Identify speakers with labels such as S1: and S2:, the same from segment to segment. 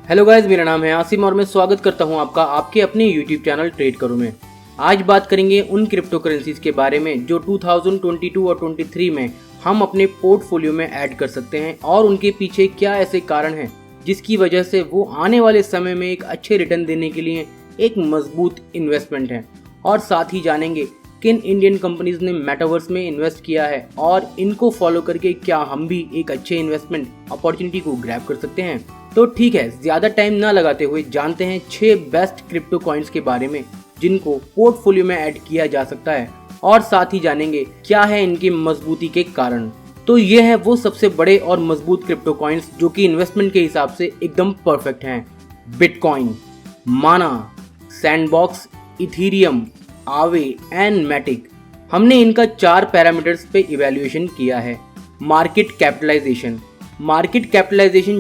S1: Hello guys, मेरा नाम है आसिम और मैं स्वागत करता हूं आपका आपके अपने यूट्यूब चैनल ट्रेड करो में। आज बात करेंगे उन क्रिप्टो करेंसीज के बारे में जो 2022 और 23 में हम अपने पोर्टफोलियो में ऐड कर सकते हैं और उनके पीछे क्या ऐसे कारण हैं जिसकी वजह से वो आने वाले समय में एक अच्छे रिटर्न देने के लिए एक मजबूत इन्वेस्टमेंट है। और साथ ही जानेंगे किन इंडियन कंपनीज ने मेटावर्स में इन्वेस्ट किया है और इनको फॉलो करके क्या हम भी एक अच्छे इन्वेस्टमेंट अपॉर्चुनिटी को ग्रैब कर सकते हैं। तो ठीक है, ज्यादा टाइम ना लगाते हुए जानते हैं 6 बेस्ट क्रिप्टो कॉइन्स के बारे में जिनको पोर्टफोलियो में ऐड किया जा सकता है और साथ ही जानेंगे क्या है इनकी मजबूती के कारण। तो ये है वो सबसे बड़े और मजबूत क्रिप्टो कॉइन्स जो कि इन्वेस्टमेंट के हिसाब से एकदम परफेक्ट हैं। बिटकॉइन, माना, सैंडबॉक्स, इथीरियम, आवे एंड मैटिक। हमने इनका 4 पैरामीटर्स पे इवैल्यूएशन किया है। मार्केट कैपिटलाइजेशन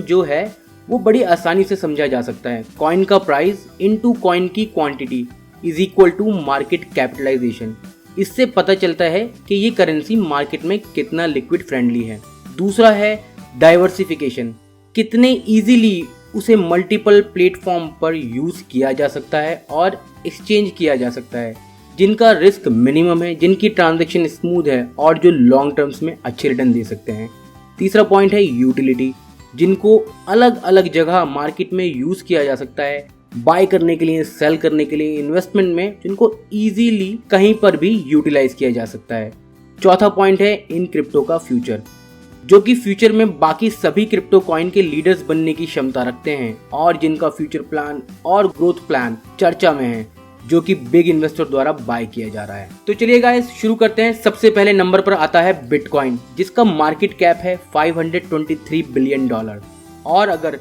S1: जो है वो बड़ी आसानी से समझा जा सकता है। कॉइन का प्राइस इनटू कॉइन की quantity is equal to market capitalization. इससे पता चलता है कि ये करेंसी मार्केट में कितना लिक्विड फ्रेंडली है। दूसरा है डाइवर्सिफिकेशन, कितने इजीली उसे मल्टीपल प्लेटफॉर्म पर यूज किया जा सकता है और एक्सचेंज किया जा सकता है, जिनका रिस्क मिनिमम है, जिनकी ट्रांजैक्शन स्मूथ है और जो लॉन्ग टर्म्स में अच्छे रिटर्न दे सकते हैं। तीसरा पॉइंट है यूटिलिटी, जिनको अलग अलग जगह मार्केट में यूज किया जा सकता है, बाय करने के लिए, सेल करने के लिए, इन्वेस्टमेंट में, जिनको इजीली कहीं पर भी यूटिलाइज किया जा सकता है। चौथा पॉइंट है इन क्रिप्टो का फ्यूचर, जो कि फ्यूचर में बाकी सभी क्रिप्टो कॉइन के लीडर्स बनने की क्षमता रखते हैं और जिनका फ्यूचर प्लान और ग्रोथ प्लान चर्चा में है, जो कि बिग इन्वेस्टर द्वारा बाय किया जा रहा है। तो चलिए गाइस शुरू करते हैं। सबसे पहले नंबर पर आता है बिटकॉइन, जिसका मार्केट कैप है $523 बिलियन और अगर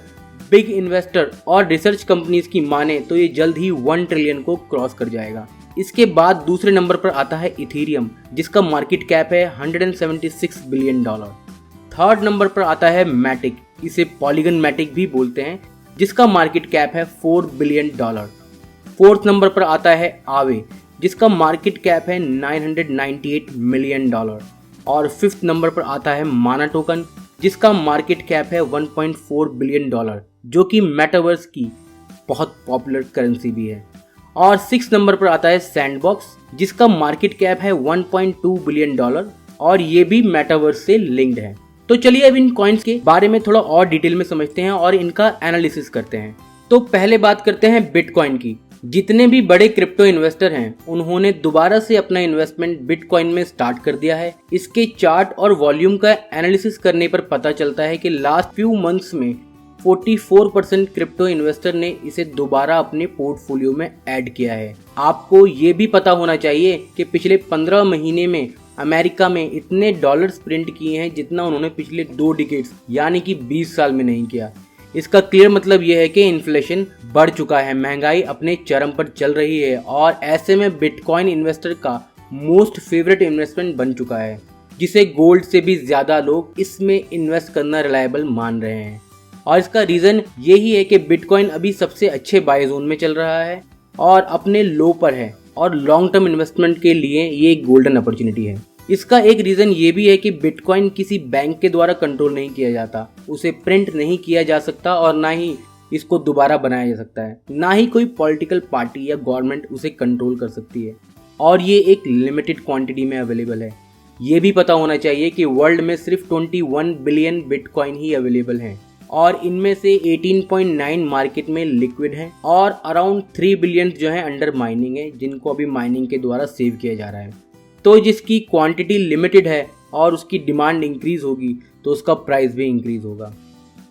S1: बिग इन्वेस्टर और रिसर्च कंपनीज की माने तो ये जल्द ही 1 ट्रिलियन को क्रॉस कर जाएगा। इसके बाद दूसरे नंबर पर आता है इथीरियम, जिसका मार्केट कैप है $176 बिलियन। थर्ड नंबर पर आता है मैटिक, इसे पॉलीगन मैटिक भी बोलते हैं, जिसका मार्केट कैप है $4 बिलियन। फोर्थ नंबर पर आता है आवे, जिसका मार्केट कैप है $998 मिलियन। और फिफ्थ नंबर पर आता है माना टोकन, जिसका मार्केट कैप है $1.4 बिलियन, जो कि मेटावर्स की बहुत पॉपुलर करेंसी भी है। और सिक्स नंबर पर आता है सैंडबॉक्स, जिसका मार्केट कैप है $1.2 बिलियन और ये भी मेटावर्स से लिंक्ड है। तो चलिए अब इन कॉइन्स के बारे में थोड़ा और डिटेल में समझते हैं और इनका एनालिसिस करते हैं। तो पहले बात करते हैं बिटकॉइन की। जितने भी बड़े क्रिप्टो इन्वेस्टर हैं उन्होंने दोबारा से अपना इन्वेस्टमेंट बिटकॉइन में स्टार्ट कर दिया है। इसके चार्ट और वॉल्यूम का एनालिसिस करने पर पता चलता है कि लास्ट फ्यू मंथ्स में 44% क्रिप्टो इन्वेस्टर ने इसे दोबारा अपने पोर्टफोलियो में ऐड किया है। आपको ये भी पता होना चाहिए कि पिछले 15 महीने में अमेरिका में इतने डॉलर्स प्रिंट किए हैं जितना उन्होंने पिछले 2 डिकेड्स यानी कि 20 साल में नहीं किया। इसका क्लियर मतलब यह है कि इन्फ्लेशन बढ़ चुका है, महंगाई अपने चरम पर चल रही है और ऐसे में बिटकॉइन इन्वेस्टर का मोस्ट फेवरेट इन्वेस्टमेंट बन चुका है, जिसे गोल्ड से भी ज्यादा लोग इसमें इन्वेस्ट करना रिलायबल मान रहे हैं। और इसका रीजन यही है कि बिटकॉइन अभी सबसे अच्छे बाय जोन में चल रहा है और अपने लो पर है और लॉन्ग टर्म इन्वेस्टमेंट के लिए ये एक गोल्डन अपॉर्चुनिटी है। इसका एक रीजन ये भी है कि बिटकॉइन किसी बैंक के द्वारा कंट्रोल नहीं किया जाता, उसे प्रिंट नहीं किया जा सकता और ना ही इसको दोबारा बनाया जा सकता है, ना ही कोई पॉलिटिकल पार्टी या गवर्नमेंट उसे कंट्रोल कर सकती है और ये एक लिमिटेड क्वांटिटी में अवेलेबल है। ये भी पता होना चाहिए कि वर्ल्ड में सिर्फ 21 बिलियन बिटकॉइन ही अवेलेबल हैं और इनमें से 18.9 मार्केट में लिक्विड है और अराउंड 3 बिलियन जो है अंडर माइनिंग है, जिनको अभी माइनिंग के द्वारा सेव किया जा रहा है। तो जिसकी क्वांटिटी लिमिटेड है और उसकी डिमांड इंक्रीज होगी तो उसका प्राइस भी इंक्रीज होगा।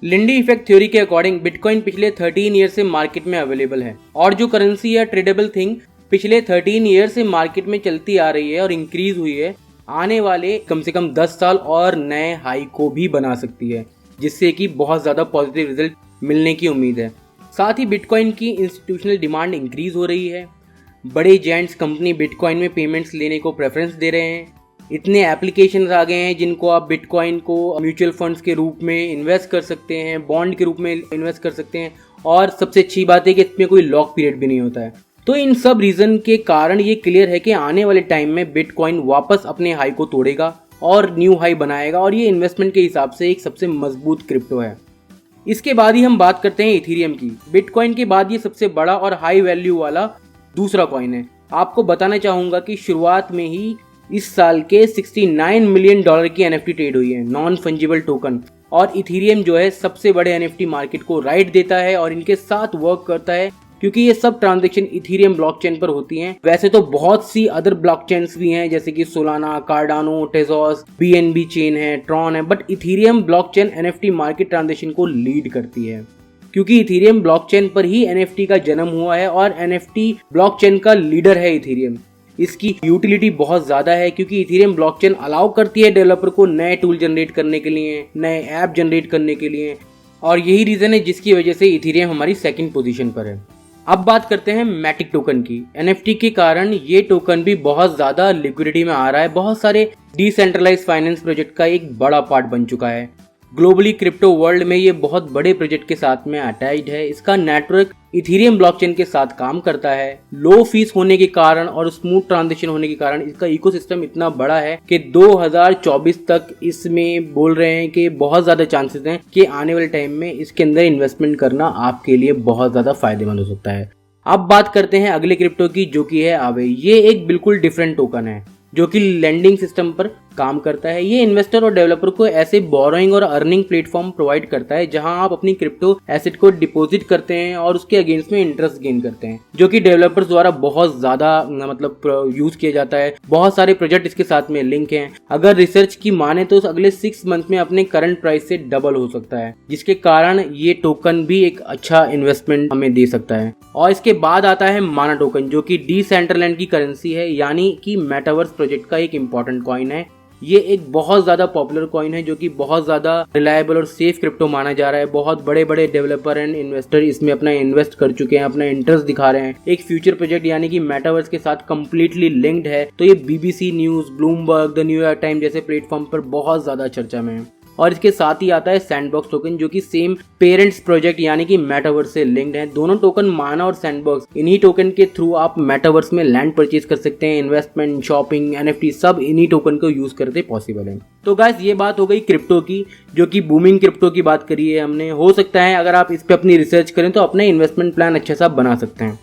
S1: लिंडी इफेक्ट थ्योरी के अकॉर्डिंग बिटकॉइन पिछले 13 ईयर से मार्केट में अवेलेबल है और जो करेंसी या ट्रेडेबल थिंग पिछले 13 ईयर से मार्केट में चलती आ रही है और इंक्रीज हुई है, आने वाले कम से कम 10 साल और नए हाई को भी बना सकती है, जिससे कि बहुत ज्यादा पॉजिटिव रिजल्ट मिलने की उम्मीद है। साथ ही बिटकॉइन की इंस्टीट्यूशनल डिमांड इंक्रीज हो रही है। बड़े जायंट्स कंपनी बिटकॉइन में पेमेंट्स लेने को प्रेफरेंस दे रहे हैं। इतने एप्लीकेशंस आ गए हैं जिनको आप बिटकॉइन को म्यूचुअल फंड्स के रूप में इन्वेस्ट कर सकते हैं, बॉन्ड के रूप में इन्वेस्ट कर सकते हैं और सबसे अच्छी बात है कि इसमें कोई लॉक पीरियड भी नहीं होता है। तो इन सब रीजन के कारण ये क्लियर है कि आने वाले टाइम में बिटकॉइन वापस अपने हाई को तोड़ेगा और न्यू हाई बनाएगा और ये इन्वेस्टमेंट के हिसाब से एक सबसे मजबूत क्रिप्टो है। इसके बाद ही हम बात करते हैं इथेरियम की। बिटकॉइन के बाद ये सबसे बड़ा और हाई वैल्यू वाला दूसरा कॉइन है। आपको बताना चाहूंगा कि शुरुआत में ही इस साल के $69 मिलियन की NFT ट्रेड हुई है, नॉन फंजिबल टोकन। और इथेरियम जो है सबसे बड़े NFT मार्केट को राइट देता है और इनके साथ वर्क करता है, क्योंकि ये सब ट्रांजैक्शन इथेरियम ब्लॉकचेन पर होती हैं। वैसे तो बहुत सी अदर ब्लॉकचेन्स भी हैं, जैसे कि सोलाना, कार्डानो, टेजोस, BNB चेन है, ट्रॉन है, but Ethereum blockchain NFT market transaction को लीड करती है, क्योंकि इथेरियम ब्लॉकचेन पर ही NFT का जन्म हुआ है और NFT ब्लॉकचेन का लीडर है इथेरियम। इसकी यूटिलिटी बहुत ज़्यादा है, क्योंकि इथेरियम ब्लॉकचेन अलाउ करती है डेवलपर को नए टूल जनरेट करने के लिए, नए ऐप जनरेट करने के लिए, और यही रीज़न है जिसकी वजह से इथेरियम हमारी सेकंड पोजीशन पर है। अब बात करते हैं मैटिक टोकन की। NFT के कारण ये टोकन भी बहुत ज़्यादा लिक्विडिटी में आ रहा है, बहुत सारे डिसेंट्रलाइज फाइनेंस प्रोजेक्ट का एक बड़ा पार्ट बन चुका है। ग्लोबली क्रिप्टो वर्ल्ड में ये बहुत बड़े प्रोजेक्ट के साथ में अटैच्ड है। इसका नेटवर्क इथेरियम ब्लॉकचेन के साथ काम करता है। लो फीस होने के कारण और स्मूथ ट्रांजैक्शन होने के कारण इसका इकोसिस्टम इतना बड़ा है कि 2024 तक इसमें बोल रहे हैं कि बहुत ज्यादा चांसेस हैं कि आने वाले टाइम में इसके अंदर इन्वेस्टमेंट करना आपके लिए बहुत ज्यादा फायदेमंद हो सकता है। अब बात करते हैं अगले क्रिप्टो की, जो कि है आवे। ये एक बिल्कुल डिफरेंट टोकन है जो कि लेंडिंग सिस्टम पर काम करता है। ये इन्वेस्टर और डेवलपर को ऐसे बोरोइंग और अर्निंग प्लेटफॉर्म प्रोवाइड करता है जहां आप अपनी क्रिप्टो एसेट को डिपॉजिट करते हैं और उसके अगेंस्ट में इंटरेस्ट गेन करते हैं, जो कि डेवलपर्स द्वारा बहुत ज्यादा मतलब यूज किया जाता है। बहुत सारे प्रोजेक्ट इसके साथ में लिंक हैं। अगर रिसर्च की माने तो अगले 6 मंथ में अपने करंट प्राइस से डबल हो सकता है, जिसके कारण ये टोकन भी एक अच्छा इन्वेस्टमेंट हमें दे सकता है। और इसके बाद आता है माना टोकन, जो कि डिसेंट्रलैंड की करेंसी है, यानी कि मेटावर्स प्रोजेक्ट का एक इंपॉर्टेंट कॉइन है। ये एक बहुत ज्यादा पॉपुलर कॉइन है, जो कि बहुत ज्यादा रिलायबल और सेफ क्रिप्टो माना जा रहा है। बहुत बड़े बड़े डेवलपर एंड इन्वेस्टर इसमें अपना इन्वेस्ट कर चुके हैं, अपना इंटरेस्ट दिखा रहे हैं। एक फ्यूचर प्रोजेक्ट यानी कि मेटावर्स के साथ कंप्लीटली लिंक्ड है। तो ये BBC news, Bloomberg, the New York time जैसे प्लेटफॉर्म पर बहुत ज्यादा चर्चा में है। और इसके साथ ही आता है सैंडबॉक्स टोकन, जो कि सेम पेरेंट्स प्रोजेक्ट यानी कि मेटावर्स से लिंक्ड है। दोनों टोकन माना और सैंडबॉक्स, इन्हीं टोकन के थ्रू आप मेटावर्स में लैंड परचेज कर सकते हैं। इन्वेस्टमेंट, शॉपिंग, NFT सब इन्हीं टोकन को यूज करते पॉसिबल है। तो गाइस, ये बात हो गई क्रिप्टो की, जो कि बूमिंग क्रिप्टो की बात करी है हमने। हो सकता है अगर आप इस पे अपनी रिसर्च करें तो अपने इन्वेस्टमेंट प्लान अच्छा सा बना सकते हैं।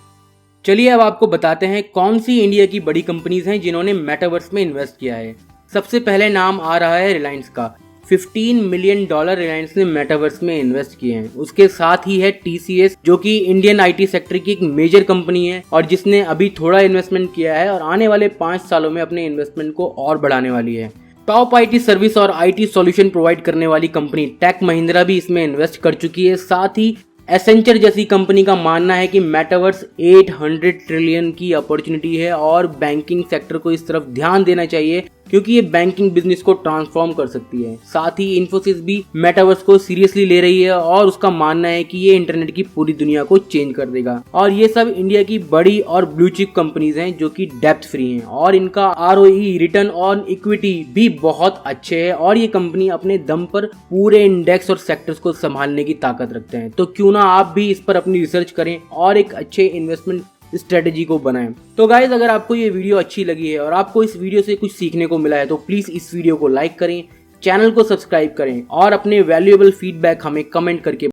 S1: चलिए अब आपको बताते हैं कौन सी इंडिया की बड़ी कंपनीज हैं जिन्होंने मेटावर्स में इन्वेस्ट किया है। सबसे पहले नाम आ रहा है रिलायंस का। $15 मिलियन रिलायंस ने मेटावर्स में इन्वेस्ट किए हैं। उसके साथ ही है TCS, जो कि इंडियन IT सेक्टर की एक मेजर कंपनी है और जिसने अभी थोड़ा इन्वेस्टमेंट किया है और आने वाले 5 सालों में अपने इन्वेस्टमेंट को और बढ़ाने वाली है। टॉप IT सर्विस और IT सॉल्यूशन प्रोवाइड करने वाली कंपनी टेक महिंद्रा भी इसमें इन्वेस्ट कर चुकी है। साथ ही एसेंचर जैसी कंपनी का मानना है कि मेटावर्स 800 ट्रिलियन की अपॉर्चुनिटी है और बैंकिंग सेक्टर को इस तरफ ध्यान देना चाहिए, क्योंकि ये बैंकिंग बिजनेस को ट्रांसफॉर्म कर सकती है। साथ ही इन्फोसिस भी मेटावर्स को सीरियसली ले रही है और उसका मानना है कि ये इंटरनेट की पूरी दुनिया को चेंज कर देगा। और ये सब इंडिया की बड़ी और ब्लू चिप कंपनीज हैं जो कि डेप्थ फ्री हैं और इनका ROE, रिटर्न ऑन इक्विटी भी बहुत अच्छे है और ये कंपनी अपने दम पर पूरे इंडेक्स और सेक्टर्स को संभालने की ताकत रखते हैं। तो क्यों ना आप भी इस पर अपनी रिसर्च करें और एक अच्छे इन्वेस्टमेंट स्ट्रेटेजी को बनाएं। तो गाइज, अगर आपको ये वीडियो अच्छी लगी है और आपको इस वीडियो से कुछ सीखने को मिला है तो प्लीज इस वीडियो को लाइक करें, चैनल को सब्सक्राइब करें और अपने वैल्यूएबल फीडबैक हमें कमेंट करके